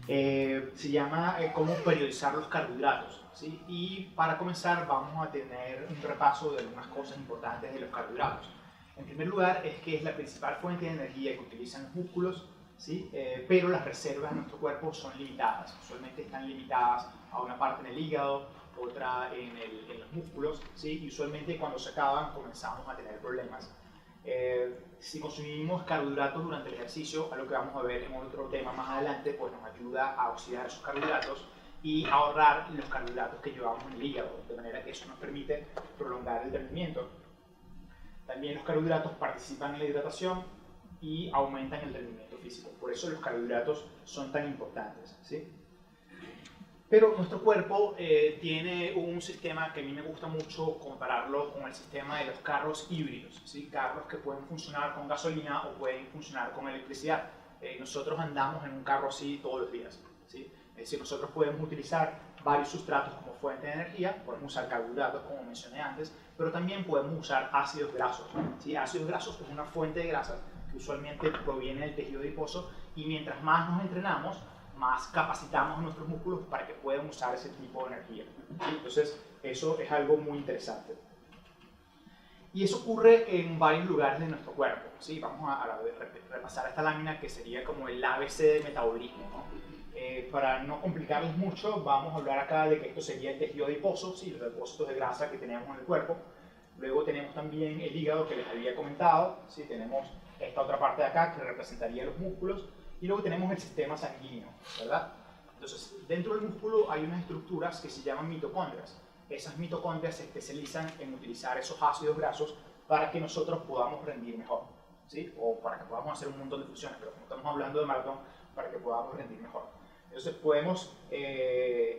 Se llama cómo periodizar los carbohidratos, ¿sí? Y para comenzar vamos a tener un repaso de algunas cosas importantes de los carbohidratos. En primer lugar es que es la principal fuente de energía que utilizan los músculos, ¿sí? Pero las reservas de nuestro cuerpo son limitadas, usualmente están limitadas a una parte en el hígado, otra en los músculos, ¿sí? Y usualmente cuando se acaban comenzamos a tener problemas. Si consumimos carbohidratos durante el ejercicio, a lo que vamos a ver en otro tema más adelante, pues nos ayuda a oxidar esos carbohidratos y ahorrar los carbohidratos que llevamos en el hígado, de manera que eso nos permite prolongar el rendimiento. También los carbohidratos participan en la hidratación y aumentan el rendimiento físico. Por eso los carbohidratos son tan importantes, ¿sí? Pero nuestro cuerpo tiene un sistema que a mí me gusta mucho compararlo con el sistema de los carros híbridos, ¿sí? Carros que pueden funcionar con gasolina o pueden funcionar con electricidad. Nosotros andamos en un carro así todos los días, ¿sí? Es decir, nosotros podemos utilizar varios sustratos como fuente de energía, podemos usar carbohidratos como mencioné antes, pero también podemos usar ácidos grasos, ¿sí? Ácidos grasos es una fuente de grasas que usualmente proviene del tejido adiposo y mientras más nos entrenamos, más capacitamos a nuestros músculos para que puedan usar ese tipo de energía, ¿sí? Entonces, eso es algo muy interesante. Y eso ocurre en varios lugares de nuestro cuerpo, ¿sí? Vamos a repasar esta lámina que sería como el ABC del metabolismo, ¿no? Para no complicarles mucho, vamos a hablar acá de que esto sería el tejido adiposo, ¿sí? Los depósitos de grasa que tenemos en el cuerpo. Luego tenemos también el hígado que les había comentado, ¿sí? Tenemos esta otra parte de acá que representaría los músculos. Y luego tenemos el sistema sanguíneo, ¿verdad? Entonces, dentro del músculo hay unas estructuras que se llaman mitocondrias. Esas mitocondrias se especializan en utilizar esos ácidos grasos para que nosotros podamos rendir mejor, ¿sí? O para que podamos hacer un montón de funciones, pero como estamos hablando de maratón, para que podamos rendir mejor. Entonces, podemos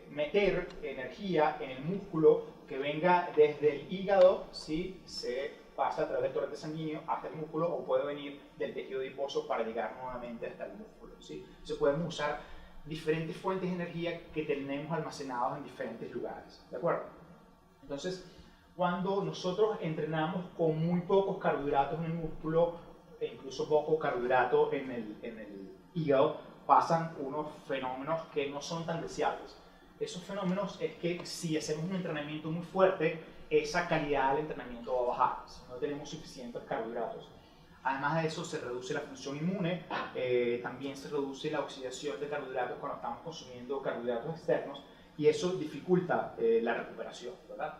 meter energía en el músculo que venga desde el hígado, ¿sí? Se pasa a través del torrente sanguíneo hasta el músculo o puede venir del tejido adiposo para llegar nuevamente hasta el músculo, ¿sí? Entonces podemos usar diferentes fuentes de energía que tenemos almacenados en diferentes lugares, ¿de acuerdo? Entonces, cuando nosotros entrenamos con muy pocos carbohidratos en el músculo e incluso poco carbohidrato en el hígado, pasan unos fenómenos que no son tan deseables. Esos fenómenos es que si hacemos un entrenamiento muy fuerte, esa calidad del entrenamiento va a bajar si no tenemos suficientes carbohidratos. Además de eso, se reduce la función inmune, también se reduce la oxidación de carbohidratos cuando estamos consumiendo carbohidratos externos y eso dificulta la recuperación, ¿verdad?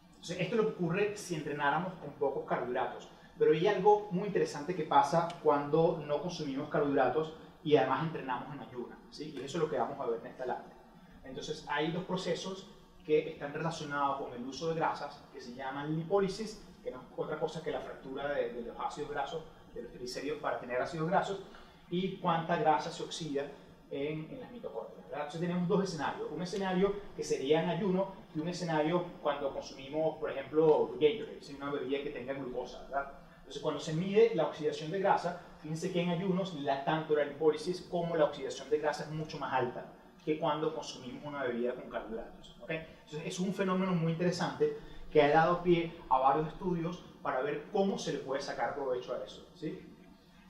Entonces, esto es lo que ocurre si entrenáramos con pocos carbohidratos. Pero hay algo muy interesante que pasa cuando no consumimos carbohidratos y además entrenamos en ayunas, ¿sí? Y eso es lo que vamos a ver en esta lámina. Entonces, hay dos procesos que están relacionados con el uso de grasas que se llaman lipólisis, que no es otra cosa que la fractura de los ácidos grasos, de los triglicéridos para tener ácidos grasos, y cuánta grasa se oxida en las mitocondrias, ¿verdad? Entonces tenemos dos escenarios, un escenario que sería en ayuno y un escenario cuando consumimos, por ejemplo, Gatorade, una bebida que tenga glucosa, ¿verdad? Entonces cuando se mide la oxidación de grasa, fíjense que en ayunos tanto la lipólisis como la oxidación de grasa es mucho más alta que cuando consumimos una bebida con carbohidratos, ¿okay? Entonces es un fenómeno muy interesante que ha dado pie a varios estudios para ver cómo se le puede sacar provecho a eso, ¿sí?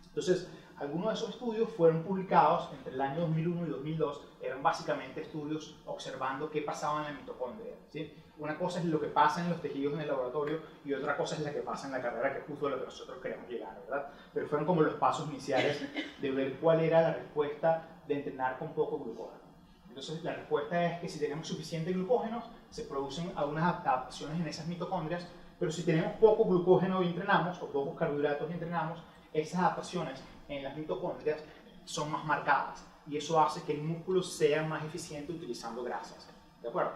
Entonces, algunos de esos estudios fueron publicados entre el año 2001 y 2002, eran básicamente estudios observando qué pasaba en la mitocondria, ¿sí? Una cosa es lo que pasa en los tejidos en el laboratorio y otra cosa es la que pasa en la carrera, que es justo a lo que nosotros queremos llegar, ¿verdad? Pero fueron como los pasos iniciales de ver cuál era la respuesta de entrenar con poco glucógeno. Entonces, la respuesta es que si tenemos suficiente glucógeno, se producen algunas adaptaciones en esas mitocondrias, pero si tenemos poco glucógeno y entrenamos, o pocos carbohidratos y entrenamos, esas adaptaciones en las mitocondrias son más marcadas y eso hace que el músculo sea más eficiente utilizando grasas, ¿de acuerdo?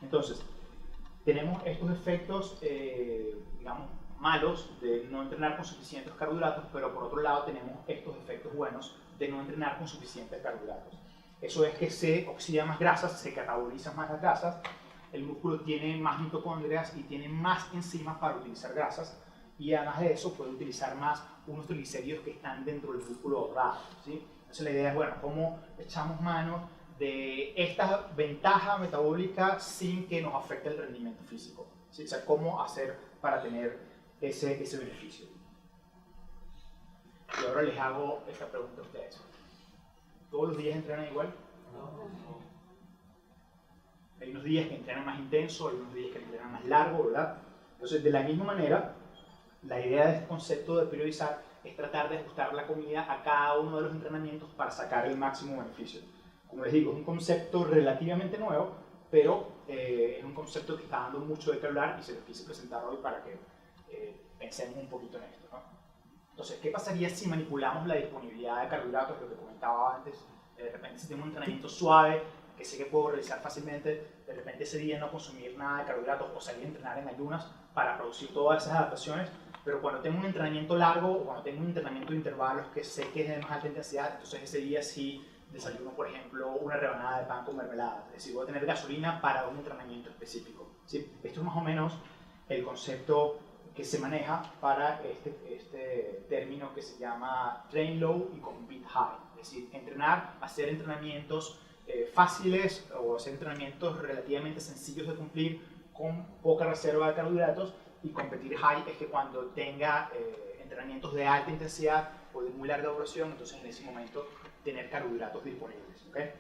Entonces, tenemos estos efectos, digamos, malos de no entrenar con suficientes carbohidratos, pero por otro lado tenemos estos efectos buenos de no entrenar con suficientes carbohidratos. Eso es que se oxidan más grasas, se catabolizan más las grasas, el músculo tiene más mitocondrias y tiene más enzimas para utilizar grasas, y además de eso puede utilizar más unos triglicéridos que están dentro del músculo ahorrado, ¿sí? Entonces la idea es, bueno, ¿cómo echamos mano de esta ventaja metabólica sin que nos afecte el rendimiento físico? ¿Sí? O sea, ¿cómo hacer para tener ese beneficio? Y ahora les hago esta pregunta a ustedes. ¿Todos los días entrenan igual? Hay unos días que entrenan más intenso, hay unos días que entrenan más largo, ¿verdad? Entonces, de la misma manera, la idea de este concepto de periodizar es tratar de ajustar la comida a cada uno de los entrenamientos para sacar el máximo beneficio. Como les digo, es un concepto relativamente nuevo, pero es un concepto que está dando mucho de qué hablar y se los quise presentar hoy para que pensemos un poquito en esto, ¿no? Entonces, ¿qué pasaría si manipulamos la disponibilidad de carbohidratos? Lo que comentaba antes, de repente si tengo un entrenamiento suave, que sé que puedo realizar fácilmente, de repente ese día no consumir nada de carbohidratos o salir a entrenar en ayunas para producir todas esas adaptaciones, pero cuando tengo un entrenamiento largo o cuando tengo un entrenamiento de intervalos que sé que es de más alta intensidad, entonces ese día sí desayuno, por ejemplo, una rebanada de pan con mermelada, es decir, voy a tener gasolina para un entrenamiento específico, ¿sí? Esto es más o menos el concepto que se maneja para este término que se llama train low y compete high, es decir, entrenar, hacer entrenamientos fáciles o hacer entrenamientos relativamente sencillos de cumplir con poca reserva de carbohidratos, y competir high es que cuando tenga entrenamientos de alta intensidad o de muy larga duración, entonces en ese momento tener carbohidratos disponibles, ¿okay?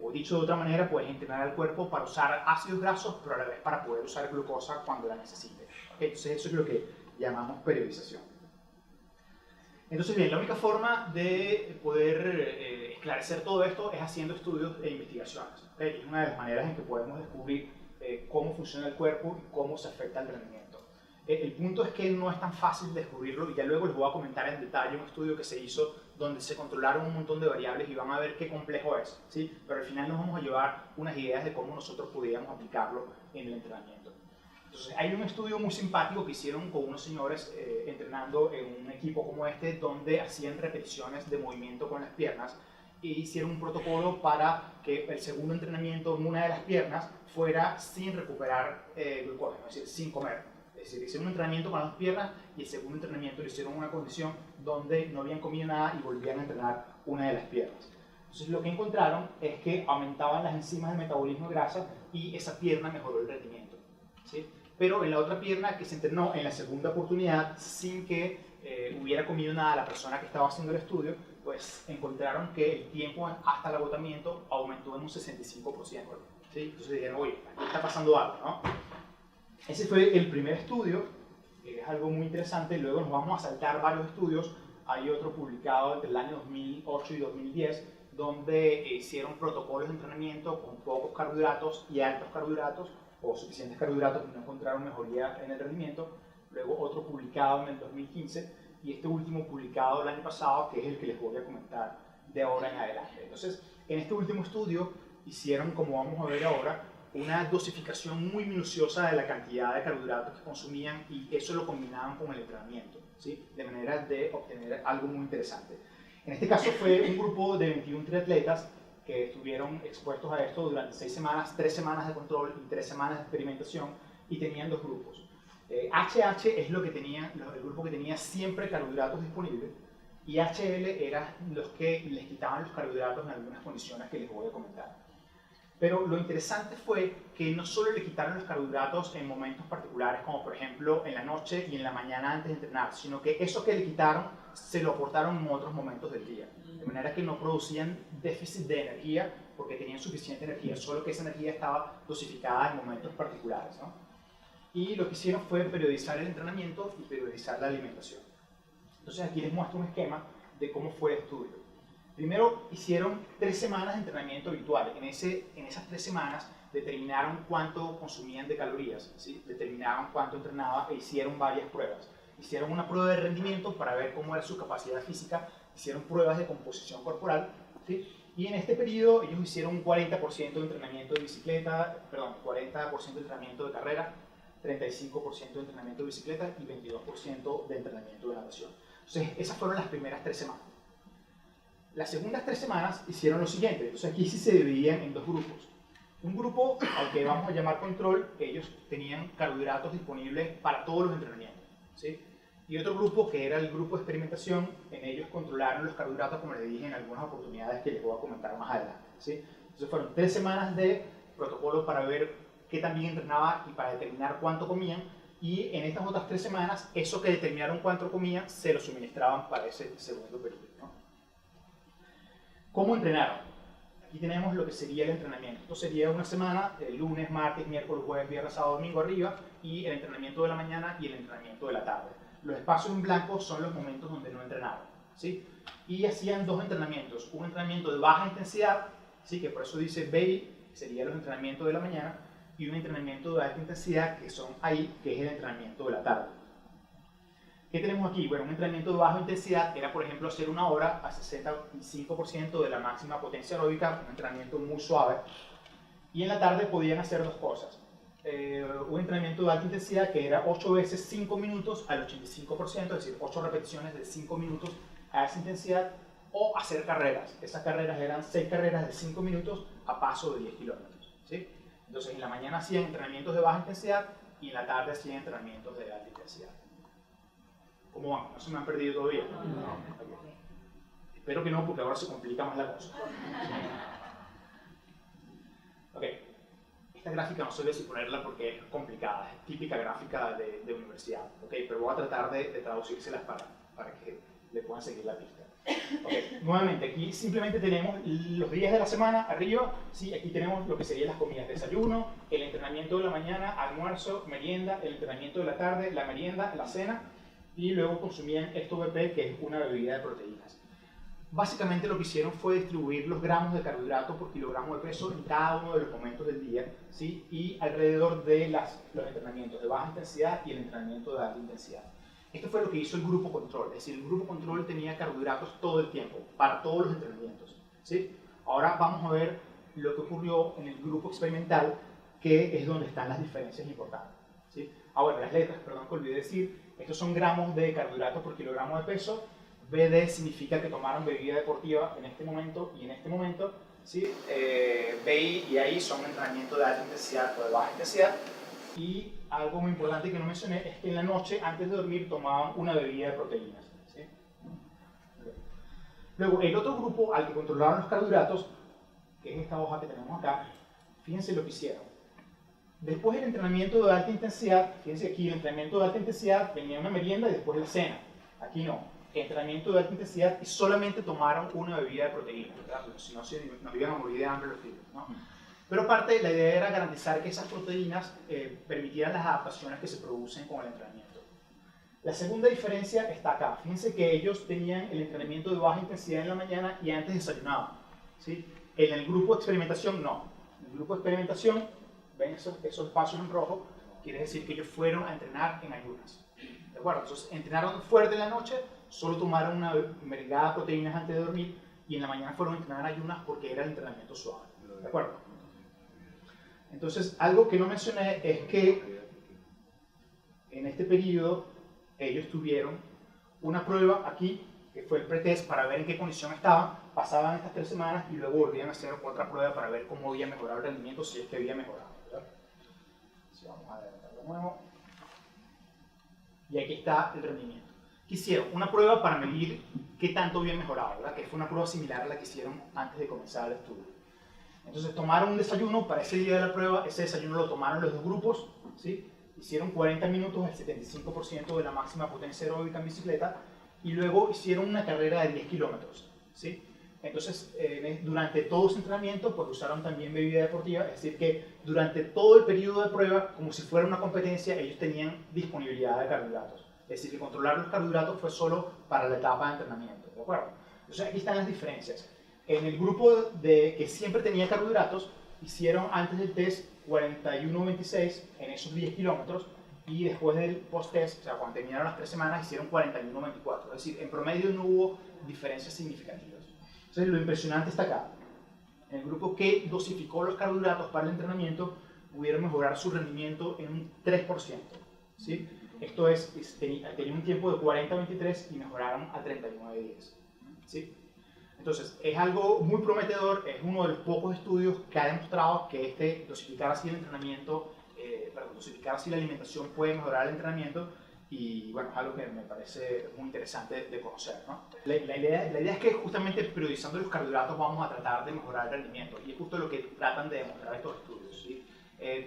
O dicho de otra manera, puedes entrenar al cuerpo para usar ácidos grasos, pero a la vez para poder usar glucosa cuando la necesite, ¿okay? Entonces eso es lo que llamamos periodización. Entonces bien, la única forma de poder esclarecer todo esto es haciendo estudios e investigaciones, ¿okay? Es una de las maneras en que podemos descubrir cómo funciona el cuerpo y cómo se afecta el rendimiento. El punto es que no es tan fácil descubrirlo, y ya luego les voy a comentar en detalle un estudio que se hizo donde se controlaron un montón de variables y van a ver qué complejo es, ¿sí? Pero al final nos vamos a llevar unas ideas de cómo nosotros podríamos aplicarlo en el entrenamiento. Entonces, hay un estudio muy simpático que hicieron con unos señores entrenando en un equipo como este, donde hacían repeticiones de movimiento con las piernas, e hicieron un protocolo para que el segundo entrenamiento en una de las piernas fuera sin recuperar glucógeno, es decir, sin comer. Es decir, hicieron un entrenamiento con las dos piernas y el segundo entrenamiento lo hicieron en una condición donde no habían comido nada y volvían a entrenar una de las piernas. Entonces lo que encontraron es que aumentaban las enzimas de metabolismo de grasa y esa pierna mejoró el rendimiento, ¿sí? Pero en la otra pierna que se entrenó en la segunda oportunidad sin que hubiera comido nada la persona que estaba haciendo el estudio, pues encontraron que el tiempo hasta el agotamiento aumentó en un 65%, ¿sí? Entonces dijeron, oye, aquí está pasando algo, ¿no? Ese fue el primer estudio, que es algo muy interesante. Luego nos vamos a saltar varios estudios. Hay otro publicado entre el año 2008 y 2010, donde hicieron protocolos de entrenamiento con pocos carbohidratos y altos carbohidratos, o suficientes carbohidratos, y no encontraron mejoría en el rendimiento. Luego otro publicado en el 2015, y este último publicado el año pasado, que es el que les voy a comentar de ahora en adelante. Entonces, en este último estudio hicieron, como vamos a ver ahora, una dosificación muy minuciosa de la cantidad de carbohidratos que consumían, y eso lo combinaban con el entrenamiento, ¿sí? De manera de obtener algo muy interesante. En este caso fue un grupo de 21 triatletas que estuvieron expuestos a esto durante 6 semanas, 3 semanas de control y 3 semanas de experimentación, y tenían dos grupos. HH es lo que tenía, el grupo que tenía siempre carbohidratos disponibles, y HL eran los que les quitaban los carbohidratos en algunas condiciones que les voy a comentar. Pero lo interesante fue que no solo le quitaron los carbohidratos en momentos particulares, como por ejemplo en la noche y en la mañana antes de entrenar, sino que eso que le quitaron se lo aportaron en otros momentos del día. De manera que no producían déficit de energía porque tenían suficiente energía, solo que esa energía estaba dosificada en momentos particulares, ¿no? Y lo que hicieron fue periodizar el entrenamiento y periodizar la alimentación. Entonces aquí les muestro un esquema de cómo fue el estudio. Primero hicieron 3 semanas de entrenamiento habitual. En esas 3 semanas determinaron cuánto consumían de calorías, ¿sí? Determinaron cuánto entrenaban e hicieron varias pruebas. Hicieron una prueba de rendimiento para ver cómo era su capacidad física, hicieron pruebas de composición corporal, ¿sí? Y en este periodo ellos hicieron un 40% de entrenamiento de bicicleta, perdón, 40% de entrenamiento de carrera, 35% de entrenamiento de bicicleta y 22% de entrenamiento de natación. Entonces esas fueron las primeras 3 semanas. Las segundas 3 semanas hicieron lo siguiente. Entonces aquí sí se dividían en 2 grupos. Un grupo, al que vamos a llamar control, ellos tenían carbohidratos disponibles para todos los entrenamientos, ¿sí? Y otro grupo, que era el grupo de experimentación, en ellos controlaron los carbohidratos, como les dije, en algunas oportunidades que les voy a comentar más adelante, ¿sí? Entonces fueron 3 semanas de protocolo para ver qué tan bien entrenaba y para determinar cuánto comían, y en estas otras 3 semanas, eso que determinaron cuánto comían, se lo suministraban para ese segundo periodo, ¿no? ¿Cómo entrenaron? Aquí tenemos lo que sería el entrenamiento. Esto sería una semana, el lunes, martes, miércoles, jueves, viernes, sábado, domingo arriba, y el entrenamiento de la mañana y el entrenamiento de la tarde. Los espacios en blanco son los momentos donde no entrenaron, ¿sí? Y hacían dos entrenamientos, un entrenamiento de baja intensidad, ¿sí? Que por eso dice BI, que sería los entrenamientos de la mañana, y un entrenamiento de alta intensidad, que son ahí, que es el entrenamiento de la tarde. ¿Qué tenemos aquí? Bueno, un entrenamiento de baja intensidad era, por ejemplo, hacer una hora a 65% de la máxima potencia aeróbica, un entrenamiento muy suave. Y en la tarde podían hacer dos cosas. Un entrenamiento de alta intensidad que era 8 veces 5 minutos al 85%, es decir, 8 repeticiones de 5 minutos a esa intensidad, o hacer carreras. Esas carreras eran 6 carreras de 5 minutos a paso de 10 kilómetros, ¿sí? Entonces, en la mañana hacían entrenamientos de baja intensidad y en la tarde hacían entrenamientos de alta intensidad. ¿Cómo van? ¿No se me han perdido todavía? No. Okay. Espero que no, porque ahora se complica más la cosa. Ok. Esta gráfica no sé si ponerla porque es complicada, es típica gráfica de universidad. Okay. Pero voy a tratar de traducírselas para que le puedan seguir la pista. Okay. Nuevamente, aquí simplemente tenemos los días de la semana arriba. Sí, aquí tenemos lo que serían las comidas: desayuno, el entrenamiento de la mañana, almuerzo, merienda, el entrenamiento de la tarde, la merienda, la cena. Y luego consumían esto BP, que es una bebida de proteínas. Básicamente lo que hicieron fue distribuir los gramos de carbohidratos por kilogramo de peso en cada uno de los momentos del día, ¿sí? Y alrededor de los entrenamientos de baja intensidad y el entrenamiento de alta intensidad. Esto fue lo que hizo el grupo control, es decir, el grupo control tenía carbohidratos todo el tiempo, para todos los entrenamientos, ¿sí? Ahora vamos a ver lo que ocurrió en el grupo experimental, que es donde están las diferencias importantes, ¿sí? Bueno, las letras, perdón, que olvidé decir. Estos son gramos de carbohidratos por kilogramo de peso. BD significa que tomaron bebida deportiva en este momento y en este momento, ¿sí? BI y AI son entrenamiento de alta intensidad o de baja intensidad. Y algo muy importante que no mencioné es que en la noche, antes de dormir, tomaban una bebida de proteínas, ¿sí? Luego, el otro grupo al que controlaron los carbohidratos, que es esta hoja que tenemos acá, fíjense lo que hicieron. Después del entrenamiento de alta intensidad, fíjense aquí, el entrenamiento de alta intensidad venía una merienda y después la cena. Aquí no, entrenamiento de alta intensidad y solamente tomaron una bebida de proteína, ¿verdad? Porque si no, nos iban a morir de hambre los fibros, ¿no? Pero aparte, la idea era garantizar que esas proteínas permitieran las adaptaciones que se producen con el entrenamiento. La segunda diferencia está acá. Fíjense que ellos tenían el entrenamiento de baja intensidad en la mañana y antes desayunaban, ¿sí? En el grupo de experimentación, no. En el grupo de experimentación, ven esos espacios en rojo, quiere decir que ellos fueron a entrenar en ayunas. ¿De acuerdo? Entonces, entrenaron fuerte en la noche, solo tomaron una merengada de proteínas antes de dormir y en la mañana fueron a entrenar en ayunas porque era el entrenamiento suave. ¿De acuerdo? Entonces, algo que no mencioné es que en este periodo ellos tuvieron una prueba aquí, que fue el pretest para ver en qué condición estaban, pasaban estas 3 semanas y luego volvían a hacer otra prueba para ver cómo había mejorado el rendimiento, si es que había mejorado. Así, vamos a adelantar de nuevo. Y aquí está el rendimiento. ¿Qué hicieron? Una prueba para medir qué tanto había mejorado, ¿verdad? Que fue una prueba similar a la que hicieron antes de comenzar el estudio. Entonces tomaron un desayuno para ese día de la prueba, ese desayuno lo tomaron los dos grupos, ¿sí? Hicieron 40 minutos al 75% de la máxima potencia aeróbica en bicicleta y luego hicieron una carrera de 10 kilómetros, ¿sí? Entonces, durante todo ese entrenamiento, pues usaron también bebida deportiva, es decir, que durante todo el periodo de prueba, como si fuera una competencia, ellos tenían disponibilidad de carbohidratos. Es decir, que controlar los carbohidratos fue solo para la etapa de entrenamiento, ¿de acuerdo? Entonces, aquí están las diferencias. En el grupo que siempre tenía carbohidratos, hicieron antes del test 41.26 en esos 10 kilómetros y después del post-test, o sea, cuando terminaron las 3 semanas, hicieron 41.24. Es decir, en promedio no hubo diferencias significativas. Entonces, lo impresionante está acá. En el grupo que dosificó los carbohidratos para el entrenamiento, pudieron mejorar su rendimiento en un 3%. ¿Sí? Esto es, tenía un tiempo de 40.23 y mejoraron a 39.10. ¿Sí? Entonces, es algo muy prometedor, es uno de los pocos estudios que ha demostrado que dosificar así el entrenamiento, dosificar así la alimentación puede mejorar el entrenamiento y bueno, es algo que me parece muy interesante de conocer, ¿no? La idea es que justamente periodizando los carbohidratos vamos a tratar de mejorar el rendimiento y es justo lo que tratan de demostrar estos estudios, ¿sí?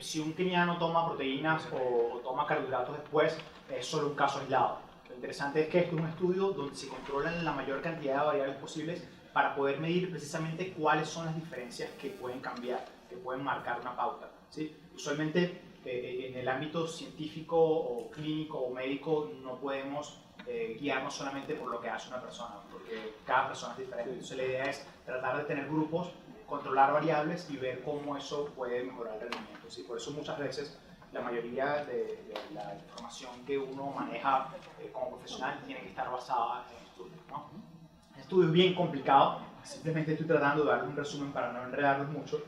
Si un keniano toma proteínas o toma carbohidratos después, es solo un caso aislado. Lo interesante es que este es un estudio donde se controlan la mayor cantidad de variables posibles para poder medir precisamente cuáles son las diferencias que pueden cambiar, que pueden marcar una pauta, ¿sí? Usualmente en el ámbito científico o clínico o médico no podemos guiarnos solamente por lo que hace una persona, porque cada persona es diferente. Entonces la idea es tratar de tener grupos, controlar variables y ver cómo eso puede mejorar el rendimiento, ¿sí? Por eso muchas veces la mayoría de la información que uno maneja como profesional tiene que estar basada en estudios, ¿no? El estudio es bien complicado, simplemente estoy tratando de darles un resumen para no enredarlos mucho,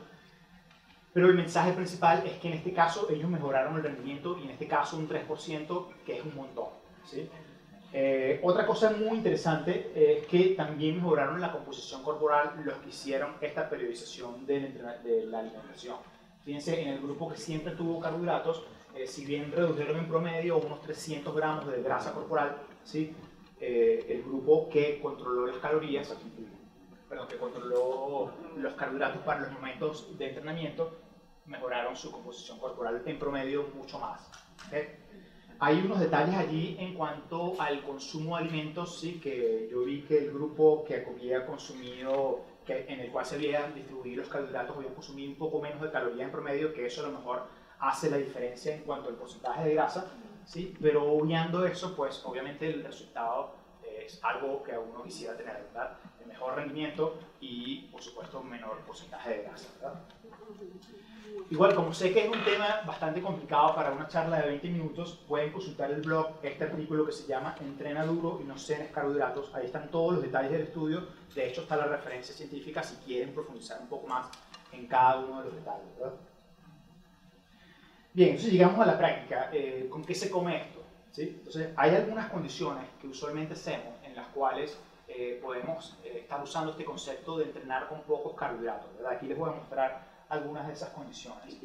pero el mensaje principal es que en este caso ellos mejoraron el rendimiento y en este caso un 3%, que es un montón, ¿sí? Otra cosa muy interesante es que también mejoraron la composición corporal los que hicieron esta periodización de la alimentación. Fíjense, en el grupo que siempre tuvo carbohidratos, si bien redujeron en promedio unos 300 gramos de grasa corporal, ¿sí? El grupo que controló las calorías, perdón, que controló los carbohidratos para los momentos de entrenamiento, mejoraron su composición corporal en promedio mucho más, ¿okay? Hay unos detalles allí en cuanto al consumo de alimentos, sí, que yo vi que el grupo que había consumido, en el cual se habían distribuido los carbohidratos, habían consumido un poco menos de calorías en promedio, que eso a lo mejor hace la diferencia en cuanto al porcentaje de grasa, sí, pero obviando eso, pues obviamente el resultado es algo que uno quisiera tener, ¿verdad? El mejor rendimiento y, por supuesto, menor porcentaje de grasa, ¿verdad? Igual, como sé que es un tema bastante complicado para una charla de 20 minutos, pueden consultar el blog, este artículo que se llama Entrena duro y no cenes carbohidratos. Ahí están todos los detalles del estudio. De hecho, está la referencia científica si quieren profundizar un poco más en cada uno de los detalles, ¿verdad? Bien, entonces llegamos a la práctica. ¿Con qué se come esto? ¿Sí? Entonces, hay algunas condiciones que usualmente hacemos en las cuales podemos estar usando este concepto de entrenar con pocos carbohidratos, ¿verdad? Aquí les voy a mostrar algunas de esas condiciones.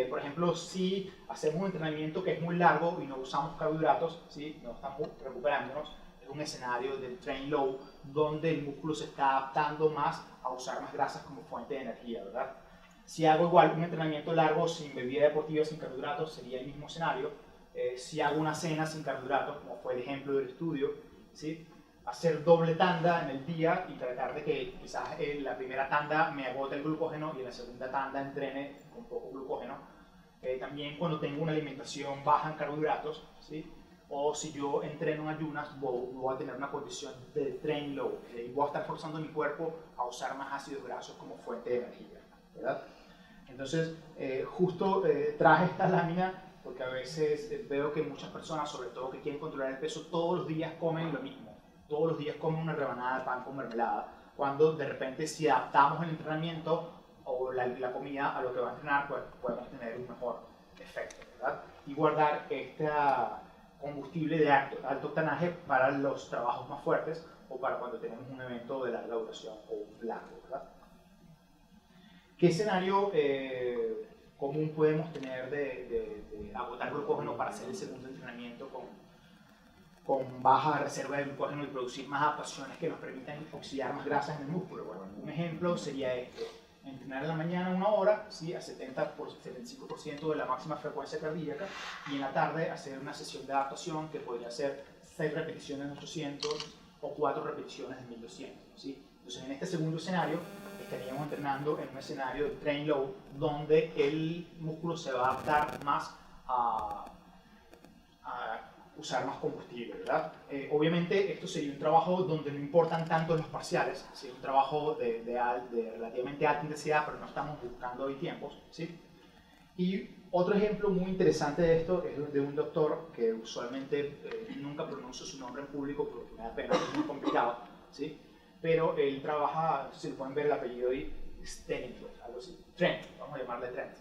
Por ejemplo, si hacemos un entrenamiento que es muy largo y no usamos carbohidratos, ¿sí? No estamos recuperándonos, es un escenario del train low donde el músculo se está adaptando más a usar más grasas como fuente de energía, ¿verdad? Si hago igual un entrenamiento largo sin bebida deportiva, sin carbohidratos, sería el mismo escenario. Si hago una cena sin carbohidratos, como fue el ejemplo del estudio, ¿sí? Hacer doble tanda en el día y tratar de que quizás en la primera tanda me agote el glucógeno y en la segunda tanda entrene con poco glucógeno. También cuando tengo una alimentación baja en carbohidratos, ¿sí? O si yo entreno en ayunas, voy a tener una condición de train low, y voy a estar forzando mi cuerpo a usar más ácidos grasos como fuente de energía, ¿verdad? Entonces, justo traje esta lámina porque a veces veo que muchas personas, sobre todo que quieren controlar el peso, todos los días comen lo mismo. Todos los días comen una rebanada de pan con mermelada, cuando de repente si adaptamos el entrenamiento o la comida a lo que va a entrenar, pues podemos tener un mejor efecto, ¿verdad? Y guardar este combustible de alto octanaje para los trabajos más fuertes o para cuando tenemos un evento de larga duración o largo, ¿verdad? ¿Qué escenario común podemos tener de agotar glucógeno para hacer el segundo entrenamiento con baja reserva de glucógeno y producir más adaptaciones que nos permitan oxidar más grasas en el músculo? Bueno, un ejemplo sería este: entrenar en la mañana 1 hora, ¿sí? A 75% de la máxima frecuencia cardíaca, y en la tarde hacer una sesión de adaptación que podría ser 6 repeticiones de 800 o 4 repeticiones de 1200, ¿sí? Entonces, en este segundo escenario estaríamos entrenando en un escenario de train low, donde el músculo se va a adaptar más a usar más combustible, ¿verdad? Obviamente esto sería un trabajo donde no importan tanto los parciales, sería un trabajo de relativamente alta intensidad, pero no estamos buscando hoy tiempos, ¿sí? Y otro ejemplo muy interesante de esto es de un doctor que usualmente nunca pronuncio su nombre en público porque me da pena, es muy complicado, ¿sí? Pero él trabaja, si lo pueden ver el apellido ahí, Steningler, algo así, Trent, vamos a llamarle Trent.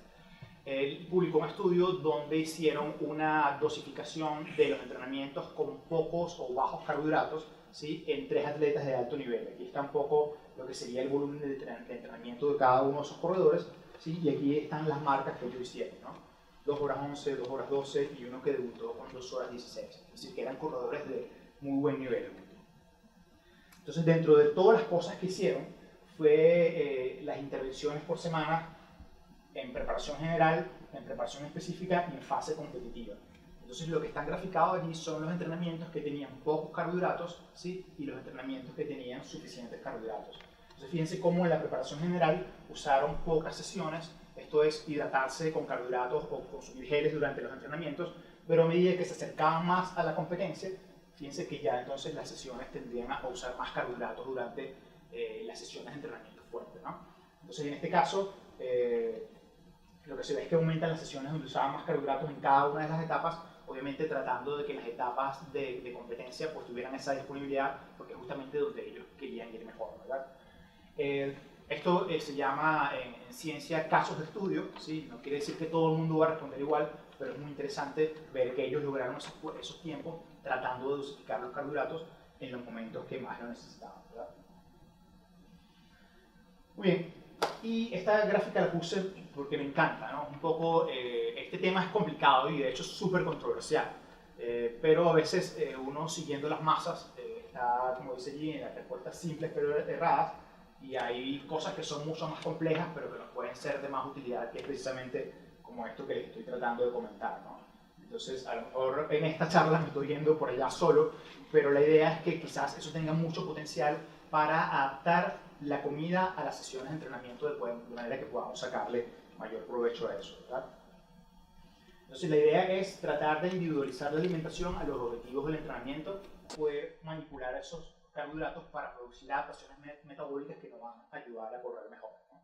Él publicó un estudio donde hicieron una dosificación de los entrenamientos con pocos o bajos carbohidratos, ¿sí? En 3 atletas de alto nivel. Aquí está un poco lo que sería el volumen de entrenamiento de cada uno de esos corredores, ¿sí? Y aquí están las marcas que ellos hicieron, ¿no? 2 horas 11, 2 horas 12 y uno que debutó con 2 horas 16. Es decir, que eran corredores de muy buen nivel. Entonces, dentro de todas las cosas que hicieron, fue las intervenciones por semana en preparación general, en preparación específica y en fase competitiva. Entonces, lo que están graficados allí son los entrenamientos que tenían pocos carbohidratos, ¿sí? Y los entrenamientos que tenían suficientes carbohidratos. Entonces fíjense cómo en la preparación general usaron pocas sesiones, esto es hidratarse con carbohidratos o consumir geles durante los entrenamientos, pero a medida que se acercaban más a la competencia, fíjense que ya entonces las sesiones tendrían a usar más carbohidratos durante las sesiones de entrenamiento fuerte, ¿no? Entonces en este caso, lo que se ve es que aumentan las sesiones donde usaban más carbohidratos en cada una de las etapas, obviamente tratando de que las etapas de competencia pues tuvieran esa disponibilidad, porque es justamente donde ellos querían ir mejor, ¿verdad? Esto se llama en ciencia casos de estudio, ¿sí? No quiere decir que todo el mundo va a responder igual, pero es muy interesante ver que ellos lograron esos tiempos tratando de dosificar los carbohidratos en los momentos que más lo necesitaban, ¿verdad? Muy bien, y esta gráfica la puse porque me encanta, ¿no? Un poco, este tema es complicado y de hecho es súper controversial, pero a veces uno siguiendo las masas está, como dice allí, en las respuestas simples pero erradas, y hay cosas que son mucho más complejas pero que nos pueden ser de más utilidad, que es precisamente como esto que les estoy tratando de comentar, ¿no? Entonces, a lo mejor en esta charla me estoy yendo por allá solo, pero la idea es que quizás eso tenga mucho potencial para adaptar la comida a las sesiones de entrenamiento de manera que podamos sacarle mayor provecho a eso, ¿verdad? Entonces la idea es tratar de individualizar la alimentación a los objetivos del entrenamiento, poder manipular esos carbohidratos para producir adaptaciones metabólicas que nos van a ayudar a correr mejor, ¿no?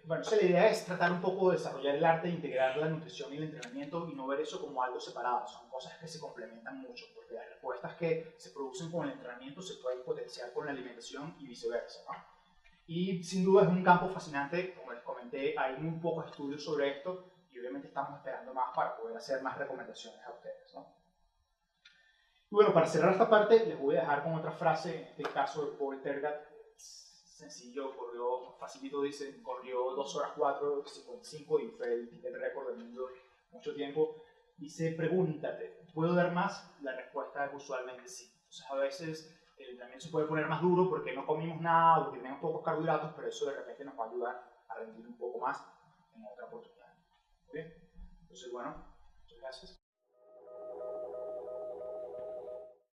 Bueno, entonces la idea es tratar un poco de desarrollar el arte de integrar la nutrición y el entrenamiento y no ver eso como algo separado, son cosas que se complementan mucho, porque las respuestas que se producen con el entrenamiento se pueden potenciar con la alimentación y viceversa, ¿no? Y sin duda es un campo fascinante, como les comenté, hay muy pocos estudios sobre esto y obviamente estamos esperando más para poder hacer más recomendaciones a ustedes, ¿no? Y bueno, para cerrar esta parte les voy a dejar con otra frase, en este caso de Paul Tergat, sencillo, corrió, facilito dice, corrió 2 horas 4:55 y fue el récord del mundo mucho tiempo. Dice, pregúntate, ¿puedo dar más? La respuesta es usualmente sí. Entonces a veces el entrenamiento se puede poner más duro porque no comimos nada o porque tenemos pocos carbohidratos, pero eso de repente nos va a ayudar a rendir un poco más en otra oportunidad. ¿Muy bien? Entonces bueno, muchas gracias.